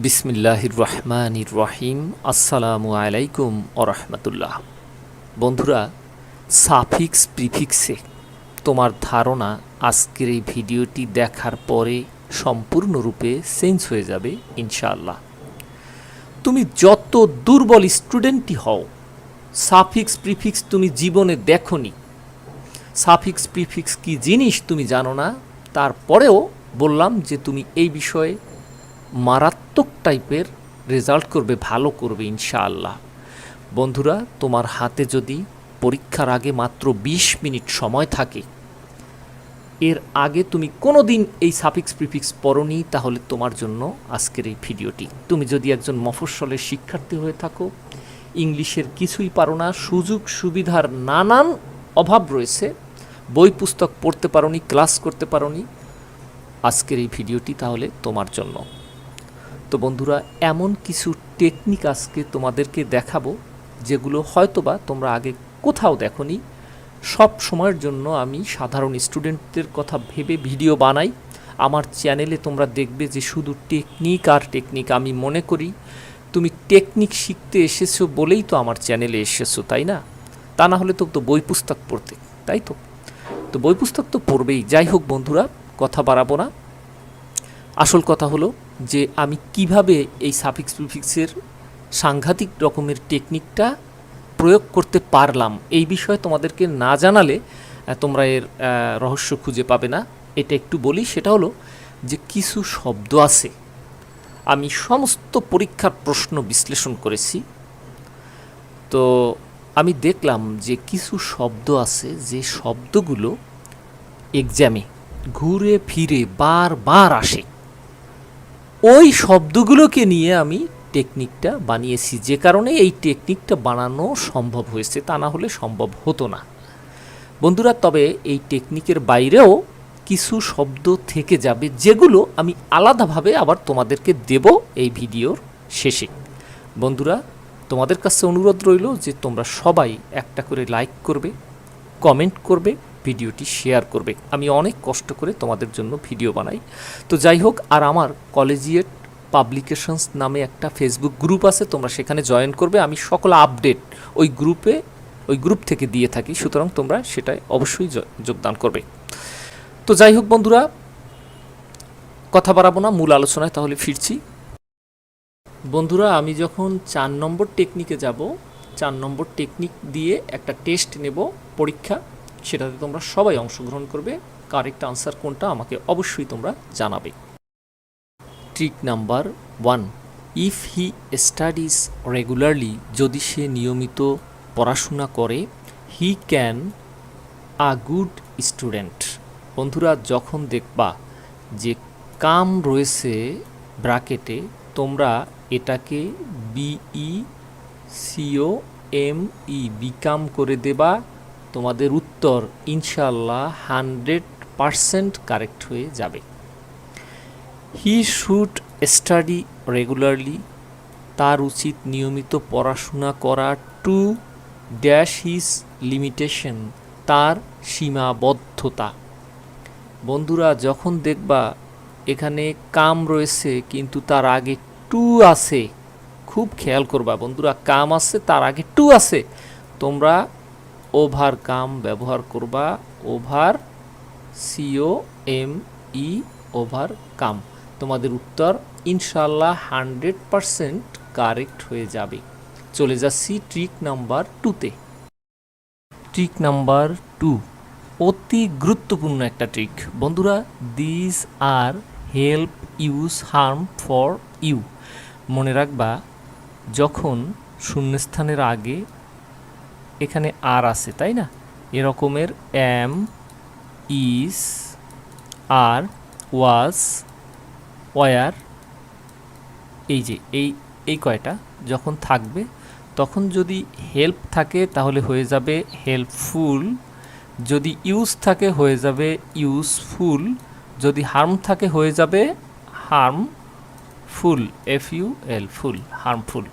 বিসমিল্লাহির রহমানির রহিম। আসসালামু আলাইকুম ওরহমতুল্লাহ। বন্ধুরা, সাফিক্স প্রিফিক্সে তোমার ধারণা আজকের এই ভিডিওটি দেখার পরে সম্পূর্ণরূপে চেঞ্জ হয়ে যাবে ইনশাআল্লাহ। তুমি যত দুর্বল স্টুডেন্টই হও, সাফিক্স প্রিফিক্স তুমি জীবনে দেখোনি, সাফিক্স প্রিফিক্স কি জিনিস তুমি জানো না, তারপরেও বললাম যে তুমি এই বিষয়ে মারাত্মক টাইপের রেজাল্ট করবে, ভালো করবে ইনশাআল্লাহ। বন্ধুরা, তোমার হাতে যদি পরীক্ষার আগে মাত্র 20 মিনিট সময় থাকে, এর আগে তুমি কোনো দিন এই সাফিক্স প্রিফিক্স পড়োনি, তাহলে তোমার জন্য আজকের এই ভিডিওটি। তুমি যদি একজন মফস্বলের শিক্ষার্থী হয়ে থাকো, ইংলিশের কিছুই পারো না, সুযোগ সুবিধার নানান অভাব রয়েছে, বই পুস্তক পড়তে পারোনি, ক্লাস করতে পারোনি, আজকের এই ভিডিওটি তাহলে তোমার জন্য। তো বন্ধুরা, এমন কিছু টেকনিক আজকে তোমাদেরকে দেখাবো যেগুলো হয়তোবা তোমরা আগে কোথাও দেখোনি। সব সময়ের জন্য আমি সাধারণ স্টুডেন্টদের কথা ভেবে ভিডিও বানাই। আমার চ্যানেলে তোমরা দেখবে যে শুধু টেকনিক আর টেকনিক। আমি মনে করি তুমি টেকনিক শিখতে এসেছো বলেই তো আমার চ্যানেলে এসেছো, তাই না? তা না হলে তো বই পুস্তক পড়তে, তাই তো? তো বই পুস্তক তো পড়বেই। যাই হোক বন্ধুরা, কথা বাড়াবো না। আসল কথা হলো যে আমি কিভাবে এই সাফিক্স প্রিফিক্সের সাংঘাতিক রকমের টেকনিকটা প্রয়োগ করতে পারলাম, এই বিষয়ে তোমাদেরকে না জানালে তোমরা এর রহস্য খুঁজে পাবে না। এটা একটু বলি, সেটা হলো যে কিছু শব্দ আছে, আমি সমস্ত পরীক্ষার প্রশ্ন বিশ্লেষণ করেছি। তো আমি দেখলাম যে কিছু শব্দ আছে যে শব্দগুলো এক্সামে ঘুরে ফিরে বারবার আসে। ওই শব্দগুলোকে নিয়ে আমি টেকনিকটা বানিয়েছি, যে কারণে এই টেকনিকটা বানানো সম্ভব হয়েছে, তা না হলে সম্ভব হতো না বন্ধুরা। তবে এই টেকনিকের বাইরেও কিছু শব্দ থেকে যাবে, যেগুলো আমি আলাদাভাবে আবার তোমাদেরকে দেব এই ভিডিওর শেষে। বন্ধুরা, তোমাদের কাছে অনুরোধ রইল যে তোমরা সবাই একটা করে লাইক করবে, কমেন্ট করবে, ভিডিওটি শেয়ার করবে। আমি অনেক কষ্ট করে তোমাদের জন্য ভিডিও বানাই। তো যাই হোক, আর আমার কলেজিয়েট পাবলিকেশনস নামে একটা ফেসবুক গ্রুপ আছে, তোমরা সেখানে জয়েন করবে। আমি সকল আপডেট ওই গ্রুপ থেকে দিয়ে থাকি, সুতরাং তোমরা সেটাই অবশ্যই যোগদান করবে। তো যাই হোক বন্ধুরা, কথা বাড়াবো না, মূল আলোচনায় তাহলে ফিরছি। বন্ধুরা, আমি যখন 4 নম্বর টেকনিকে যাব, 4 নম্বর টেকনিক দিয়ে একটা টেস্ট নেব, পরীক্ষা, সেটাতে তোমরা সবাই অংশগ্রহণ করবে। কারেক্ট আনসার কোনটা আমাকে অবশ্যই তোমরা জানাবে। Trick number 1, if he studies regularly, যদি সে নিয়মিত পড়াশোনা করে, he can a good student. বন্ধুরা, যখন দেখবা যে কাম রয়েছে ব্র্যাকেটে, তোমরা এটাকে B E C O M E become করে দেবা, তোমাদের উত্তর ইনশাল্লাহ 100% কারেক্ট হয়ে যাবে। হি শুড স্টাডি রেগুলারলি, তার উচিত নিয়মিত পড়াশোনা করা। টু ড্যাশ হিজ লিমিটেশন, তার সীমাবদ্ধতা। বন্ধুরা, যখন দেখবা এখানে কাম রয়েছে কিন্তু তার আগে টু আছে, খুব খেয়াল করবা বন্ধুরা, কাম আছে তার আগে টু আছে, তোমরা ওভার কাম ব্যবহার করবা, over C O M E overcome. তোমাদের উত্তর ইনশাল্লাহ 100% কারেক্ট হয়ে যাবে। চলে যাচ্ছি ট্রিক নাম্বার 2তে। ট্রিক নাম্বার 2 অতি গুরুত্বপূর্ণ একটা ট্রিক বন্ধুরা। This are help use harm for you. মনে রাখবা, যখন শূন্যস্থানের আগে এখানে আর আছে, তাই না, এরকমের am, is, are, was, were, এই যে এই কয়টা যখন থাকবে, তখন যদি হেল্প থাকে তাহলে হয়ে যাবে হেল্পফুল, যদি ইউজ থাকে হয়ে যাবে ইউজফুল, যদি হার্ম থাকে হয়ে যাবে হার্মফুল, FUL ফুল, হার্মফুল।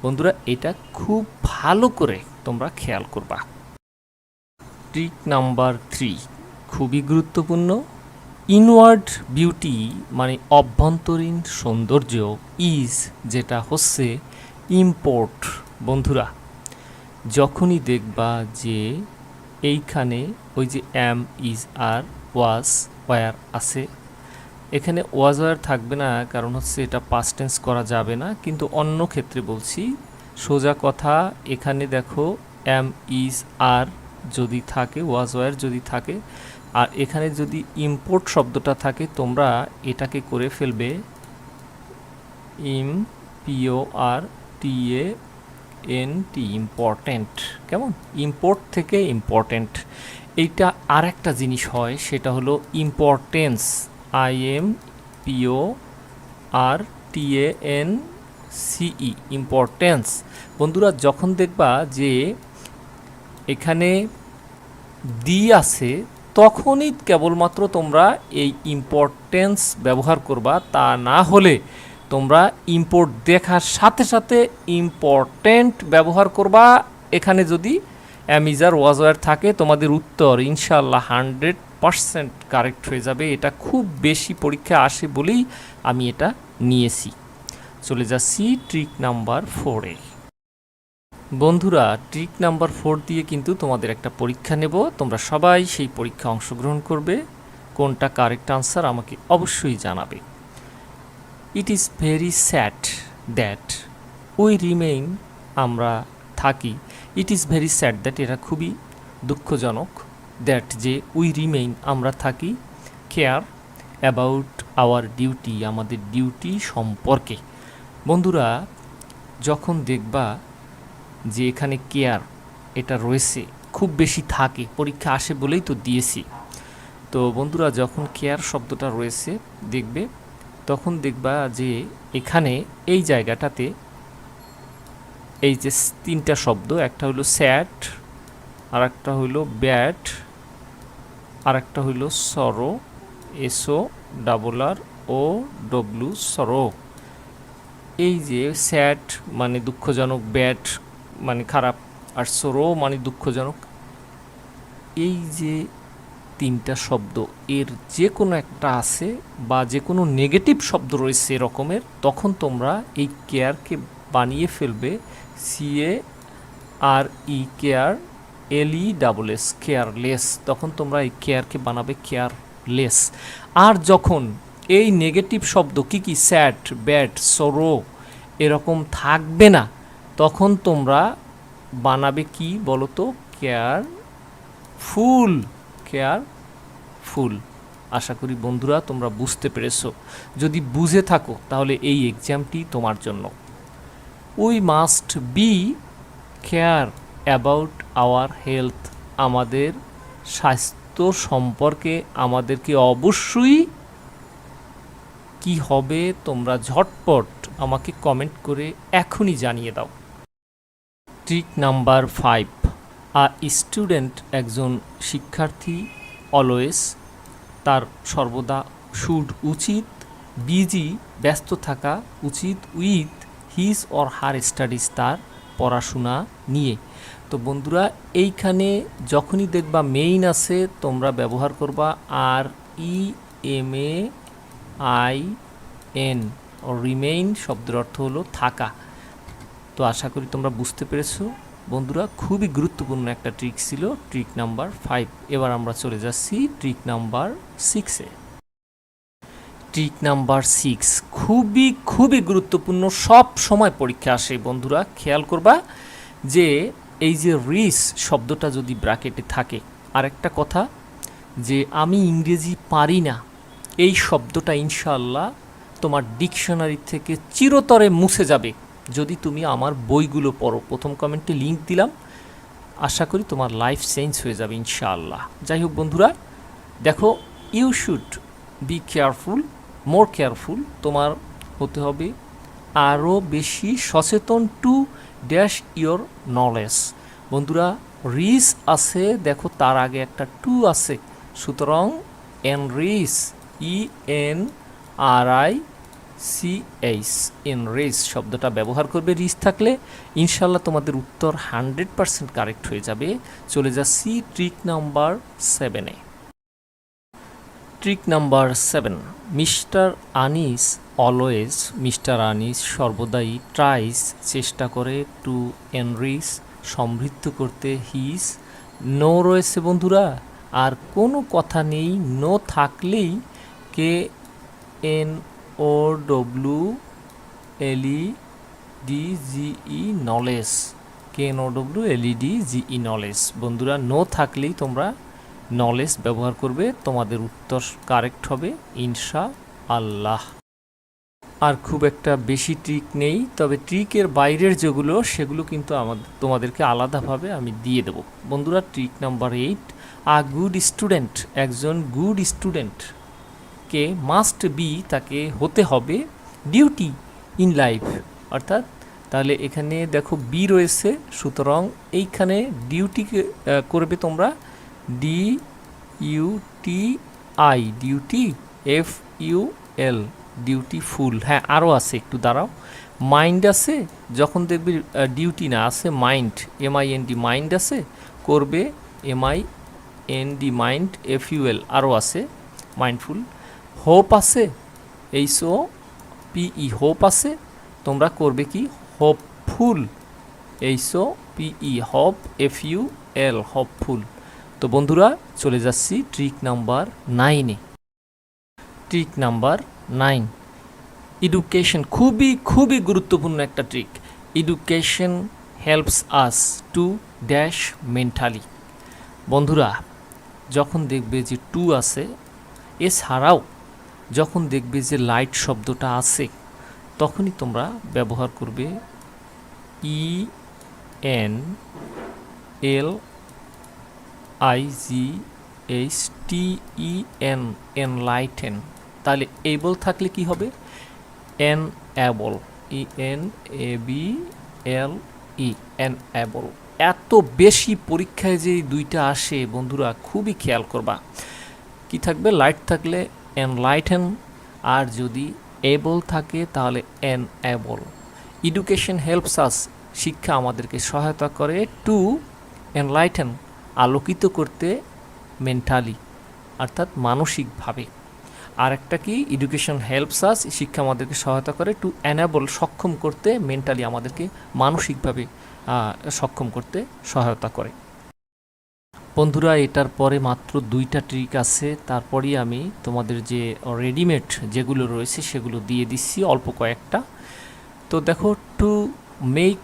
বন্ধুরা, এটা খুব ভালো করে তোমরা খেয়াল করবা। ট্রিক নাম্বার 3 খুবই গুরুত্বপূর্ণ। ইনওয়ার্ড বিউটি মানে অভ্যন্তরীণ সৌন্দর্য, ইজ যেটা হচ্ছে ইম্পোর্ট। বন্ধুরা, যখনই দেখবা যে এইখানে ওই যে am, is, are, was, were আছে, এখানে ওয়াজ ওয়ার থাকবে না, কারণ হচ্ছে এটা পাস্ট টেন্স করা যাবে না, কিন্তু অন্য ক্ষেত্রে বলছি সোজা কথা। এখানে দেখো এম, ইজ, আর যদি থাকে, ওয়াজ ওয়ার যদি থাকে, আর এখানে যদি ইম্পোর্ট শব্দটা থাকে, তোমরা এটাকে করে ফেলবে IMPORTANT, ইম্পর্ট্যান্ট। কেমন? ইম্পোর্ট থেকে ইম্পর্ট্যান্ট। এইটা আর একটা জিনিস হয়, সেটা হলো ইম্পর্টেন্স, IMPORTANCE, ইম্পর্টেন্স। বন্ধুরা, যখন দেখবা যে এখানে দি আছে, তখনই কেবলমাত্র তোমরা এই ইম্পর্টেন্স ব্যবহার করবা, তা না হলে তোমরা ইম্পোর্ট দেখার সাথে সাথে ইম্পর্টেন্ট ব্যবহার করবা। এখানে যদি অ্যামিজার ওয়াজওয়ার থাকে, তোমাদের উত্তর ইনশাল্লাহ 100% কারেক্ট হয়ে যাবে। এটা খুব বেশি পরীক্ষা আসে বলেই আমি এটা নিয়েছি। চলে যাচ্ছি ট্রিক নাম্বার 4-এ। বন্ধুরা, ট্রিক নাম্বার 4 দিয়ে কিন্তু তোমাদের একটা পরীক্ষা নেব। তোমরা সবাই সেই পরীক্ষা অংশগ্রহণ করবে। কোনটা কারেক্ট আনসার আমাকে অবশ্যই জানাবে। It is very sad that we remain, আমরা থাকি। It is very sad that, এটা খুবই দুঃখজনক। দ্যাট যে উই রিমেইন, আমরা থাকি। কেয়ার অ্যাবাউট আওয়ার ডিউটি, আমাদের ডিউটি সম্পর্কে। বন্ধুরা, যখন দেখবা যে এখানে কেয়ার এটা রয়েছে, খুব বেশি থাকে, পরীক্ষা আসে বলেই তো দিয়েছি। তো বন্ধুরা, যখন কেয়ার শব্দটা রয়েছে দেখবে, তখন দেখবা যে এখানে এই জায়গাটাতে এই যে তিনটা শব্দ, একটা হলো স্যাড, আর একটা হইলো ব্যাড, আর একটা হইলো সরো, SORRO, সরো। এই যে স্যাড মানে দুঃখজনক, ব্যাড মানে খারাপ, আর সরো মানে দুঃখজনক, এই যে তিনটা শব্দ, এর যে কোনো একটা আছে বা যে কোনো নেগেটিভ শব্দ রয়েছে এরকমের, তখন তোমরা এই কেয়ারকে বানিয়ে ফেলবে CARE, কেয়ার, LESS, কেয়ারলেস। তখন তোমরা এই কেয়ারকে বানাবে কেয়ারলেস। আর যখন এই নেগেটিভ শব্দ কি কি, স্যাড, ব্যাড, সরো এরকম থাকবে না, তখন তোমরা বানাবে কি বলো তো? Careful, careful. আশা করি বন্ধুরা তোমরা বুঝতে পেরেছো। যদি বুঝে থাকো তাহলে এই এক্সামটি তোমার জন্য। We must be care about our health, আমাদের স্বাস্থ্য সম্পর্কে আমাদেরকে অবশ্যই কি হবে, তোমরা ঝটপট আমাকে কমেন্ট করে এখনই জানিয়ে দাও। ট্রিক নাম্বার 5, স্টুডেন্ট, একজন শিক্ষার্থী, অলওয়েজ তার সর্বদা, শুড উচিত, বিজি ব্যস্ত থাকা উচিত, with his or her studies তার পড়াশোনা নিয়ে। তো বন্ধুরা, এইখানে যখনই দেখবা মেইন আছে, তোমরা ব্যবহার করবা REMAIN, রিমেইন শব্দের অর্থ হলো থাকা। তো আশা করি তোমরা বুঝতে পেরেছো বন্ধুরা। খুবই গুরুত্বপূর্ণ একটা ট্রিক ছিল, ট্রিক নাম্বার 5। এবার আমরা চলে যাচ্ছি ট্রিক নাম্বার 6-এ। ট্রিক নাম্বার 6 খুবই খুবই গুরুত্বপূর্ণ, সব সময় পরীক্ষা আসে বন্ধুরা। খেয়াল করবা যে এই যে রিস শব্দটা যদি ব্র্যাকেটে থাকে, আর একটা কথা যে আমি ইংরেজি পারি না, এই শব্দটা ইনশাআল্লাহ তোমার ডিকশনারি থেকে চিরতরে মুছে যাবে যদি তুমি আমার বইগুলো পড়ো। প্রথম কমেন্টে লিংক দিলাম, আশা করি তোমার লাইফ চেঞ্জ হয়ে যাবে ইনশাআল্লাহ। যাই হোক বন্ধুরা, দেখো, you should be careful, more careful, তোমার হতে হবে আরও বেশি সচেতন, টু ড্যাশ ইয়োর নলেজ। বন্ধুরা, রিস আছে, দেখো তার আগে একটা টু আছে, সুতরাং এনরিচ, ENRICH, এনরিচ শব্দটা ব্যবহার করবে রিস থাকলে। ইনশাল্লাহ তোমাদের উত্তর 100% কারেক্ট হয়ে যাবে। চলে যাচ্ছি ট্রিক নাম্বার 7-এ। Trick number 7, Mister Anis always, Mister Anis সর্বদাই ট্রাইস চেষ্টা করে টু এনরিচ সমৃদ্ধ করতে হিজ, নো রয়েছে বন্ধুরা, আর কোনো কথা নেই, নো থাকলেই K N O W L E D G E knowledge, K N O W L E D G E knowledge. বন্ধুরা নো থাকলেই তোমরা নলেজ ব্যবহার করবে, তোমাদের উত্তর কারেক্ট হবে ইনশা আল্লাহ। আর খুব একটা বেশি ট্রিক নেই, তবে ট্রিকের বাইরের যেগুলো সেগুলো কিন্তু তোমাদেরকে আলাদাভাবে আমি দিয়ে দেবো। বন্ধুরা ট্রিক নাম্বার 8, আ গুড স্টুডেন্ট, একজন গুড স্টুডেন্টকে মাস্ট বি, তাকে হতে হবে ডিউটি ইন লাইফ, অর্থাৎ তাহলে এখানে দেখো বি রয়েছে, সুতরাং এইখানে ডিউটিকে করবে তোমরা D U T I, duty F U L, dutiful. হ্যাঁ আরও আছে, একটু দাঁড়াও। মাইন্ড আছে, যখন দেখবি ডিউটি না আছে মাইন্ড, MIND মাইন্ড আছে, করবে MIND মাইন্ড, FUL আরও আছে মাইন্ডফুল। হোপ আছে, HOPE হোপ আছে, তোমরা করবে কি hopeful, HOPE hope, FUL hopeful. তো বন্ধুরা চলে যাচ্ছি ট্রিক নাম্বার 9-এ। ট্রিক নাম্বার 9, এডুকেশন, খুবই খুবই গুরুত্বপূর্ণ একটা trick. Education helps us to dash mentally. বন্ধুরা যখন দেখবে যে টু আছে, এছাড়াও যখন দেখবে যে লাইট শব্দটা আছে, তখনই তোমরা ব্যবহার করবে ENLIGHTEN, এনলাইটেন। তাহলে এবল থাকলে কি হবে এনএবল, ENABLE, এনএবল। এত বেশি পরীক্ষায় যে দুইটা আসে বন্ধুরা খুবই খেয়াল করবা। কি থাকবে, লাইট থাকলে এনলাইটেন, আর যদি এবল থাকে তাহলে এনএবল। এডুকেশন হেল্পস আস, শিক্ষা আমাদেরকে সহায়তা করে, টু এনলাইটেন, আলোকিত করতে, মেন্টালি অর্থাৎ মানসিকভাবে। আর একটা কি, এডুকেশন হেল্পস আস, শিক্ষা আমাদেরকে সহায়তা করে, টু এনাবল, সক্ষম করতে, মেন্টালি আমাদেরকে মানসিকভাবে সক্ষম করতে সহায়তা করে। বন্ধুরা এটার পরে মাত্র 2টা ট্রিক আছে, তারপরেই আমি তোমাদের যে রেডিমেড যেগুলো রয়েছে সেগুলো দিয়ে দিচ্ছি, অল্প কয়েকটা। তো দেখো, to make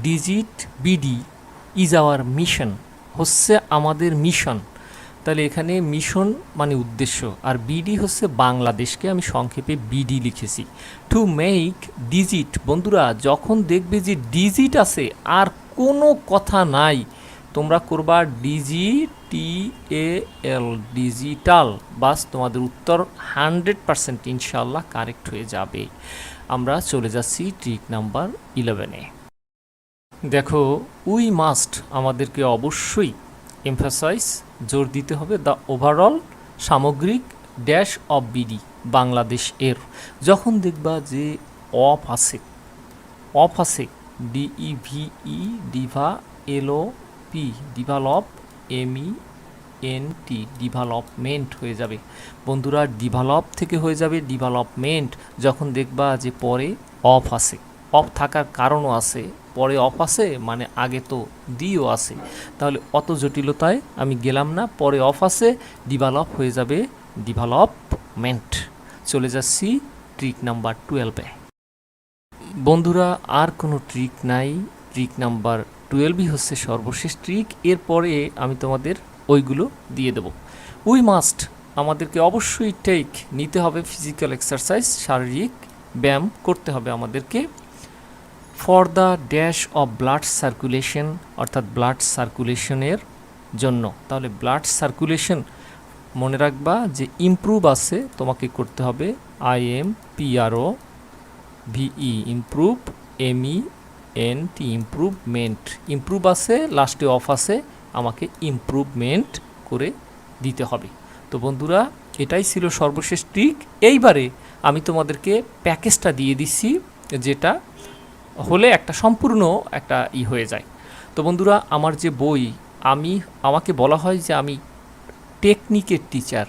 digit BD is our mission, হচ্ছে আমাদের মিশন। তাহলে এখানে মিশন মানে উদ্দেশ্য, আর বিডি হচ্ছে বাংলাদেশকে আমি সংক্ষেপে বিডি লিখেছি। টু মেক ডিজিট, বন্ধুরা যখন দেখবে যে ডিজিট আছে আর কোনো কথা নাই, তোমরা করবা DGTAL, ডিজিটাল, বাস তোমাদের উত্তর 100% ইনশাল্লাহ কারেক্ট হয়ে যাবে। আমরা চলে যাচ্ছি ট্রিক নাম্বার 11-এ। দেখো, উই মাস্ট, আমাদেরকে অবশ্যই এমফাসাইজ, জোর দিতে হবে, দ্য ওভারঅল, সামগ্রিক ড্যাশ অফ বিডি, বাংলাদেশ এর। যখন দেখবা যে অফ আছে, DEVE, Diva, LOP, develop, MENT, development হয়ে যাবে। বন্ধুরা ডেভেলপ থেকে হয়ে যাবে ডেভেলপমেন্ট। যখন দেখবা যে পরে অফ আছে, অফ থাকার কারণও আছে, পরে অফ আছে মানে আগে তো দিও আছে, তাহলে অত জটিলতায় আমি গেলাম না, পরে অফ আছে, ডেভেলপ হয়ে যাবে ডেভেলপমেন্ট। চলে যাচ্ছি ট্রিক নাম্বার 12-এ। বন্ধুরা আর কোনো ট্রিক নাই, ট্রিক নাম্বার 12ই হচ্ছে সর্বশেষ ট্রিক। এরপরে আমি তোমাদের ওইগুলো দিয়ে দেব। উই মাস্ট, আমাদেরকে অবশ্যই নিতে হবে ফিজিক্যাল এক্সারসাইজ, শারীরিক ব্যায়াম করতে হবে আমাদেরকে, for the dash of blood circulation, অর্থাৎ ব্লাড সার্কুলেশনের জন্য। তাহলে ব্লাড সার্কুলেশন মনে রাখবা যে ইমপ্রুভ আছে, তোমাকে করতে হবে IMPROVE, improve, MENT, improvement. Improve আছে, লাস্টে অফ আছে, আমাকে ইমপ্রুভমেন্ট করে দিতে হবে। তো বন্ধুরা এটাই ছিল সর্বশেষ ট্রিক। এইবারে আমি তোমাদেরকে প্যাকেজটা দিয়ে দিচ্ছি, যেটা হলে একটা সম্পূর্ণ একটা হয়ে যায়। তো বন্ধুরা আমার যে বই, আমাকে বলা হয় যে আমি টেকনিকের টিচার,